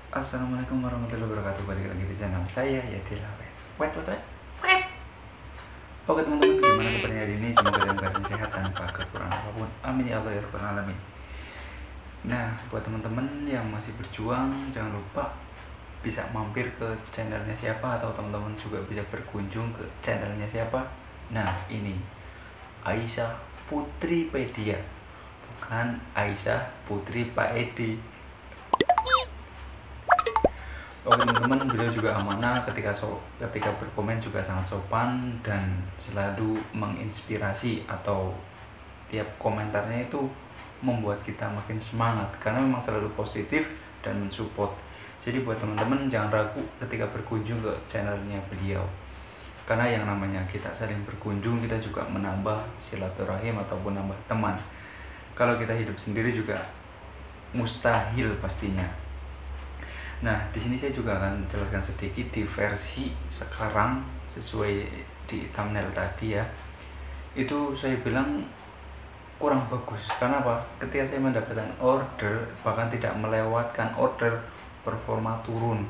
Assalamualaikum warahmatullahi wabarakatuh. Balik lagi di channel saya Yatilah. Wet. Oke teman-teman, gimana kabarnya hari ini? Semoga dalam keadaan sehat tanpa kekurangan apapun. Amin ya Allah ya rabbal alamin. Nah, buat teman-teman yang masih berjuang, jangan lupa bisa mampir ke channelnya siapa, atau teman-teman juga bisa berkunjung ke channelnya siapa. Nah, ini Aisyah Putripedia, bukan Aisyah Putri Pak Edi. Oke teman-teman, beliau juga amanah ketika berkomen juga sangat sopan dan selalu menginspirasi, atau tiap komentarnya itu membuat kita makin semangat karena memang selalu positif dan mensupport. Jadi buat teman-teman jangan ragu ketika berkunjung ke channelnya beliau, karena yang namanya kita saling berkunjung, kita juga menambah silaturahim ataupun nambah teman. Kalau kita hidup sendiri juga mustahil pastinya. Nah, di sini saya juga akan jelaskan sedikit di versi sekarang sesuai di thumbnail tadi ya. Itu saya bilang kurang bagus. Karena apa? Ketika saya mendapatkan order, bahkan tidak melewatkan order, performa turun.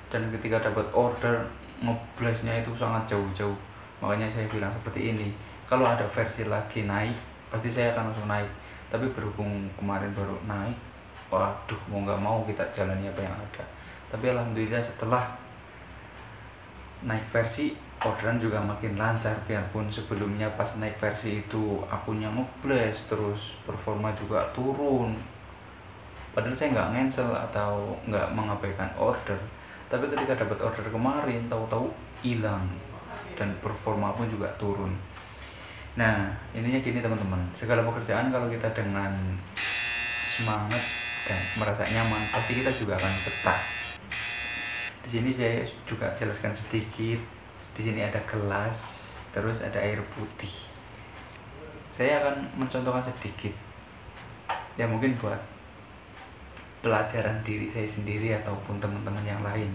Dan ketika dapat order, ngeblastnya itu sangat jauh-jauh. Makanya saya bilang seperti ini. Kalau ada versi lagi naik, pasti saya akan langsung naik. Tapi berhubung kemarin baru naik, waduh, mau nggak mau kita jalani apa yang ada. Tapi alhamdulillah setelah naik versi, orderan juga makin lancar. Biarpun sebelumnya pas naik versi itu akunnya ngeblast, terus performa juga turun, padahal saya nggak cancel atau nggak mengabaikan order. Tapi ketika dapat order kemarin, tahu-tahu hilang dan performa pun juga turun. Nah, intinya gini teman-teman, segala pekerjaan kalau kita dengan semangat dan merasa nyaman, pasti kita juga akan betah. Di sini saya juga jelaskan sedikit. Di sini ada gelas, terus ada air putih. Saya akan mencontohkan sedikit. Ya mungkin buat pelajaran diri saya sendiri ataupun teman-teman yang lain.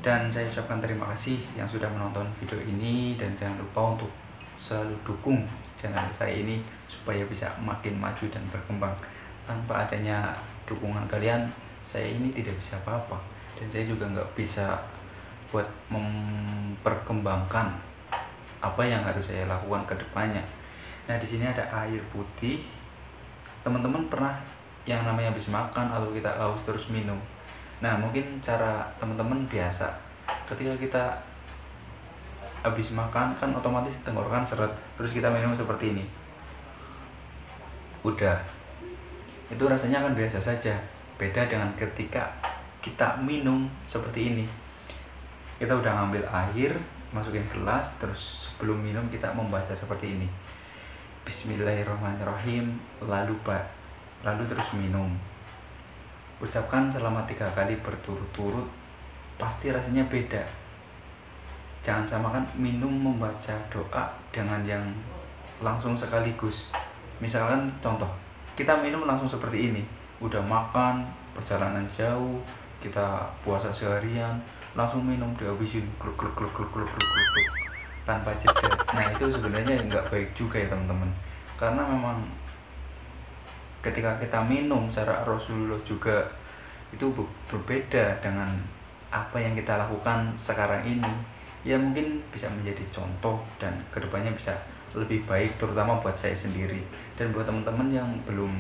Dan saya ucapkan terima kasih yang sudah menonton video ini, dan jangan lupa untuk selalu dukung channel saya ini supaya bisa makin maju dan berkembang. Tanpa adanya dukungan kalian, saya ini tidak bisa apa-apa, dan saya juga nggak bisa buat memperkembangkan apa yang harus saya lakukan ke depannya. Nah, di sini ada air putih. Teman-teman pernah yang namanya habis makan atau kita haus terus minum. Nah, mungkin cara teman-teman biasa ketika kita habis makan kan otomatis tenggorokan seret, terus kita minum seperti ini. Udah, itu rasanya kan biasa saja. Beda dengan ketika kita minum seperti ini. Kita udah ngambil air, masukin gelas, terus sebelum minum kita membaca seperti ini, Bismillahirrahmanirrahim, lalu terus minum. Ucapkan selama 3 kali berturut-turut, pasti rasanya beda. Jangan samakan minum membaca doa dengan yang langsung sekaligus. Misalkan contoh, kita minum langsung seperti ini, udah makan, perjalanan jauh, kita puasa seharian, langsung minum dihabisin gluk tanpa jeda. Nah, itu sebenarnya nggak baik juga ya teman-teman, karena memang ketika kita minum cara Rasulullah juga itu berbeda dengan apa yang kita lakukan sekarang ini. Ya mungkin bisa menjadi contoh dan kedepannya bisa lebih baik, terutama buat saya sendiri. Dan buat teman-teman yang belum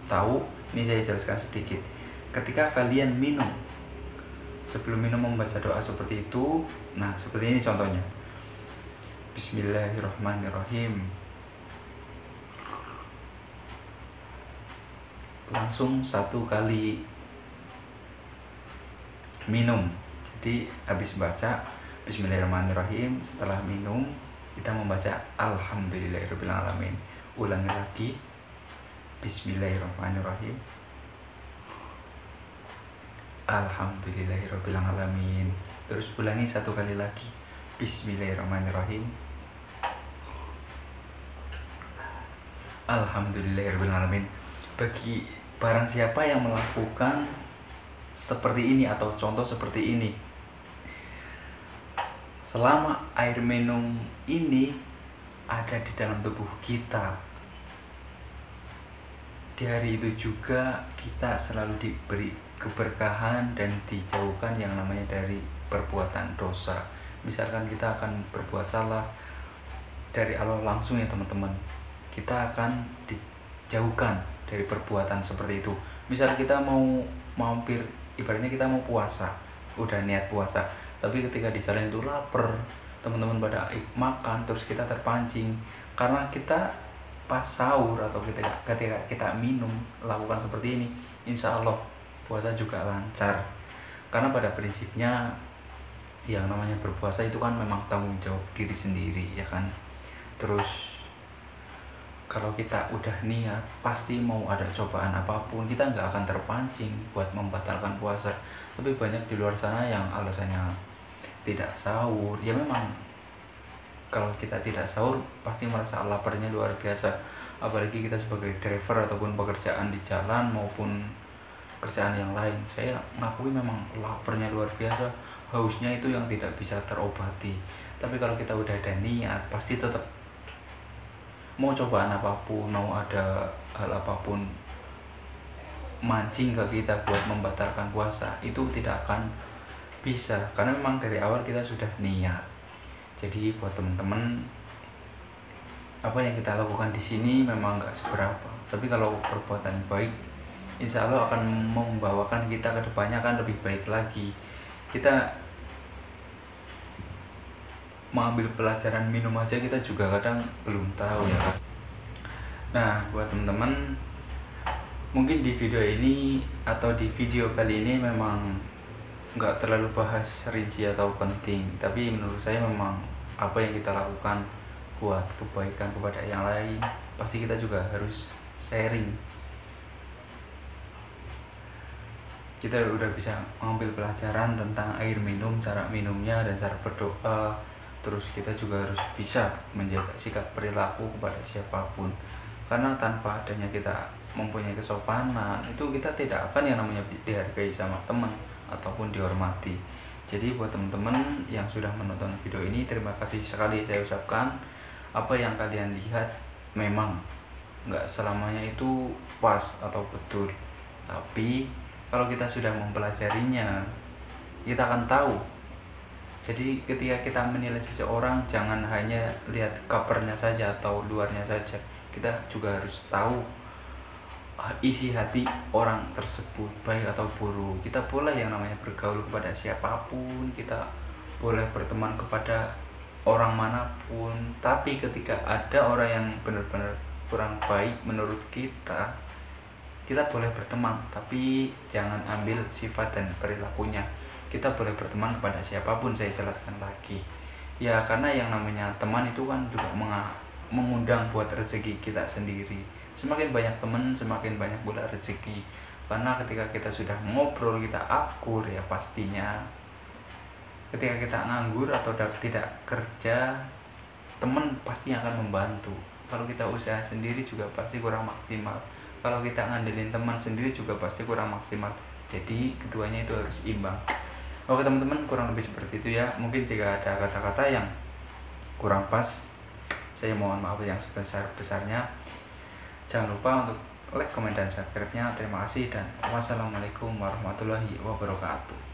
tahu, ini saya jelaskan sedikit. Ketika kalian minum, sebelum minum membaca doa seperti itu. Nah, seperti ini contohnya, Bismillahirrahmanirrahim. Langsung 1 kali minum. Jadi habis baca Bismillahirrahmanirrahim, setelah minum kita membaca Alhamdulillahirrahmanirrahim. Ulangi lagi, Bismillahirrahmanirrahim, Alhamdulillahirrahmanirrahim. Terus ulangi 1 kali lagi, Bismillahirrahmanirrahim, Alhamdulillahirrahmanirrahim. Bagi barang siapa yang melakukan seperti ini atau contoh seperti ini, selama air minum ini ada di dalam tubuh kita, di hari itu juga kita selalu diberi keberkahan dan dijauhkan yang namanya dari perbuatan dosa. Misalkan kita akan berbuat salah, dari Allah langsung ya teman-teman, kita akan dijauhkan dari perbuatan seperti itu. Misal kita mau mampir, ibaratnya kita mau puasa, udah niat puasa, tapi ketika di jalan itu lapar, teman-teman pada makan, terus kita terpancing karena kita pas sahur atau ketika kita minum lakukan seperti ini, insya Allah puasa juga lancar. Karena pada prinsipnya yang namanya berpuasa itu kan memang tanggung jawab diri sendiri ya kan. Terus kalau kita udah niat, pasti mau ada cobaan apapun, kita nggak akan terpancing buat membatalkan puasa. Tapi banyak di luar sana yang alasannya tidak sahur. Ya memang kalau kita tidak sahur pasti merasa laparnya luar biasa. Apalagi kita sebagai driver ataupun pekerjaan di jalan maupun kerjaan yang lain. Saya ngakui memang laparnya luar biasa, hausnya itu yang tidak bisa terobati. Tapi kalau kita udah ada niat, pasti tetap mau cobaan apapun, mau ada hal apapun mancing ke kita buat membatalkan puasa, itu tidak akan bisa, karena memang dari awal kita sudah niat. Jadi buat teman-teman, apa yang kita lakukan di sini memang nggak seberapa, tapi kalau perbuatan baik, insya Allah akan membawakan kita ke depannya akan lebih baik lagi. Kita mengambil pelajaran minum aja kita juga kadang belum tahu ya. Nah buat teman-teman, mungkin di video ini atau di video kali ini memang nggak terlalu bahas rinci atau penting, tapi menurut saya memang apa yang kita lakukan buat kebaikan kepada yang lain, pasti kita juga harus sharing. Kita udah bisa mengambil pelajaran tentang air minum, cara minumnya dan cara berdoa. Terus kita juga harus bisa menjaga sikap perilaku kepada siapapun, karena tanpa adanya kita mempunyai kesopanan, itu kita tidak akan yang namanya dihargai sama teman ataupun dihormati. Jadi buat teman-teman yang sudah menonton video ini, terima kasih sekali saya ucapkan. Apa yang kalian lihat memang nggak selamanya itu pas atau betul, tapi kalau kita sudah mempelajarinya, kita akan tahu. Jadi ketika kita menilai seseorang, jangan hanya lihat covernya saja atau luarnya saja, kita juga harus tahu isi hati orang tersebut, baik atau buruk. Kita boleh yang namanya bergaul kepada siapapun, kita boleh berteman kepada orang manapun, tapi ketika ada orang yang benar-benar kurang baik menurut kita, kita boleh berteman, tapi jangan ambil sifat dan perilakunya. Kita boleh berteman kepada siapapun, saya jelaskan lagi ya, karena yang namanya teman itu kan juga mengundang buat rezeki kita sendiri. Semakin banyak teman, semakin banyak pula rezeki. Karena ketika kita sudah ngobrol, kita akur ya, pastinya ketika kita nganggur atau tidak kerja, teman pasti akan membantu. Kalau kita usaha sendiri juga pasti kurang maksimal. Kalau kita ngandelin teman sendiri juga pasti kurang maksimal. Jadi keduanya itu harus imbang. Oke teman-teman, kurang lebih seperti itu ya. Mungkin jika ada kata-kata yang kurang pas, saya mohon maaf yang sebesar-besarnya. Jangan lupa untuk like, komen, dan subscribe-nya. Terima kasih dan wassalamualaikum warahmatullahi wabarakatuh.